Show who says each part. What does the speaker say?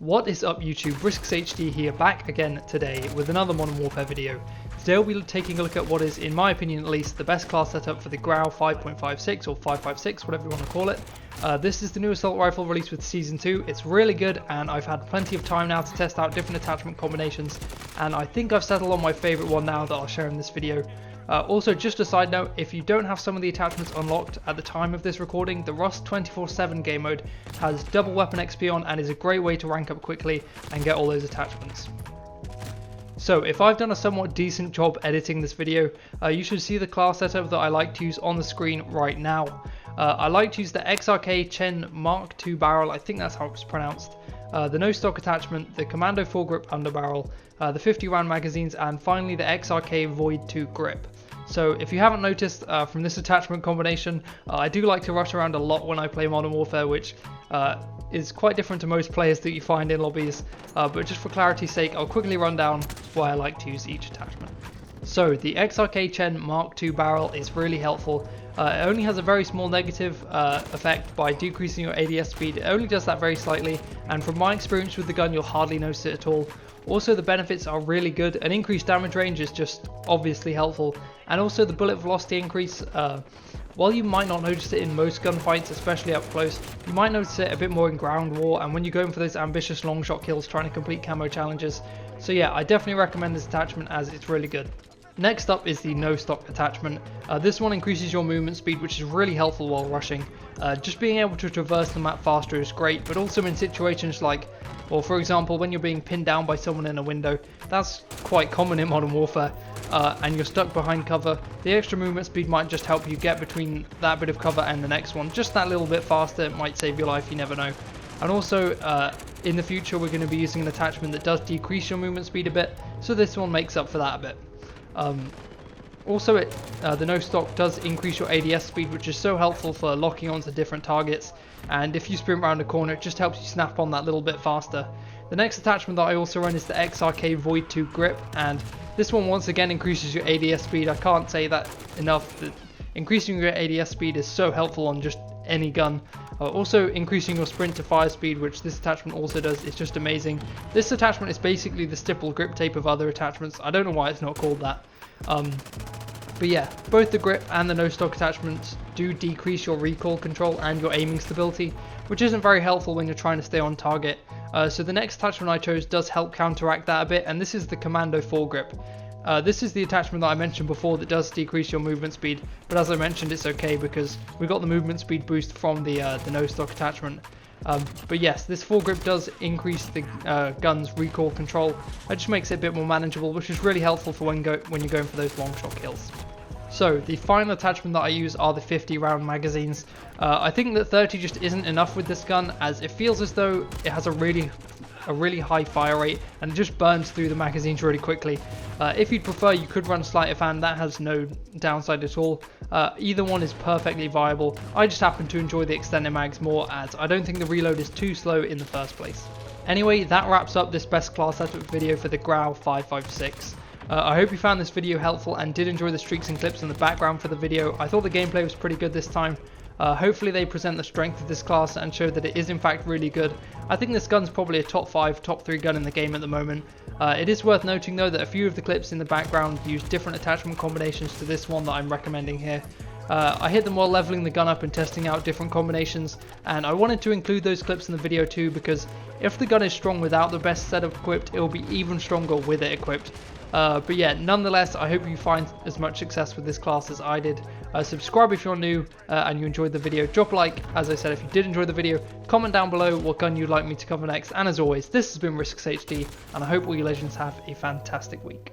Speaker 1: What is up YouTube, RiskzzHD here, back again today with another Modern Warfare video. Today we'll be taking a look at what is, in my opinion at least, the best class setup for the Grau 5.56 or 5.56, whatever you want to call it. This is the new assault rifle released with Season 2. It's really good and I've had plenty of time now to test out different attachment combinations, and I think I've settled on my favourite one now that I'll share in this video. Also, just a side note, if you don't have some of the attachments unlocked at the time of this recording, the Rust 24/7 game mode has double weapon XP on and is a great way to rank up quickly and get all those attachments. So if I've done a somewhat decent job editing this video, you should see the class setup that I like to use on the screen right now. I like to use the XRK Chen Mark II barrel, I think that's how it's pronounced, the no stock attachment, the Commando foregrip underbarrel, the 50 round magazines, and finally the XRK Void 2 grip. So if you haven't noticed from this attachment combination, I do like to rush around a lot when I play Modern Warfare, which is quite different to most players that you find in lobbies, but just for clarity's sake I'll quickly run down why I like to use each attachment. So the XRK Chen Mark II barrel is really helpful. It only has a very small negative effect by decreasing your ADS speed. It only does that very slightly, and from my experience with the gun you'll hardly notice it at all. Also, the benefits are really good. An increased damage range is just obviously helpful, and also the bullet velocity increase. While you might not notice it in most gunfights, especially up close, you might notice it a bit more in ground war and when you're going for those ambitious long shot kills trying to complete camo challenges. So yeah, I definitely recommend this attachment as it's really good. Next up is the no stock attachment. This one increases your movement speed, which is really helpful while rushing. Just being able to traverse the map faster is great, but also in situations like, or for example, when you're being pinned down by someone in a window, that's quite common in Modern Warfare, and you're stuck behind cover, the extra movement speed might just help you get between that bit of cover and the next one. Just that little bit faster, it might save your life, you never know. And also, in the future we're going to be using an attachment that does decrease your movement speed a bit, so this one makes up for that a bit. Also, the no stock does increase your ADS speed, which is so helpful for locking onto different targets, and if you sprint around a corner it just helps you snap on that little bit faster. The next attachment that I also run is the XRK Void 2 grip, and this one once again increases your ADS speed. I can't say that enough, that increasing your ADS speed is so helpful on just any gun. Also increasing your sprint to fire speed, which this attachment also does, is just amazing. This attachment is basically the stipple grip tape of other attachments. I don't know why it's not called that. But yeah, both the grip and the no stock attachments do decrease your recoil control and your aiming stability, which isn't very helpful when you're trying to stay on target. So the next attachment I chose does help counteract that a bit, and this is the Commando foregrip. This is the attachment that I mentioned before that does decrease your movement speed, but as I mentioned it's okay because we got the movement speed boost from the no stock attachment. But yes, this foregrip does increase the gun's recoil control. It just makes it a bit more manageable, which is really helpful for when you're going for those long shot kills. So the final attachment that I use are the 50 round magazines. I think that 30 just isn't enough with this gun, as it feels as though it has a really high fire rate and it just burns through the magazines really quickly. If you'd prefer, you could run sleight of hand, that has no downside at all. Either one is perfectly viable. I just happen to enjoy the extended mags more, as I don't think the reload is too slow in the first place. Anyway, that wraps up this best class setup video for the Grau 5.56. I hope you found this video helpful and did enjoy the streaks and clips in the background for the video. I thought the gameplay was pretty good this time. Hopefully they present the strength of this class and show that it is in fact really good. I think this gun's probably a top 5, top 3 gun in the game at the moment. It is worth noting though that a few of the clips in the background use different attachment combinations to this one that I'm recommending here. I hit them while leveling the gun up and testing out different combinations, and I wanted to include those clips in the video too, because if the gun is strong without the best setup equipped, it will be even stronger with it equipped. But yeah, nonetheless, I hope you find as much success with this class as I did. Subscribe if you're new and you enjoyed the video. Drop a like, as I said, if you did enjoy the video. Comment down below what gun you'd like me to cover next. And as always, this has been RiskzzHD, and I hope all you legends have a fantastic week.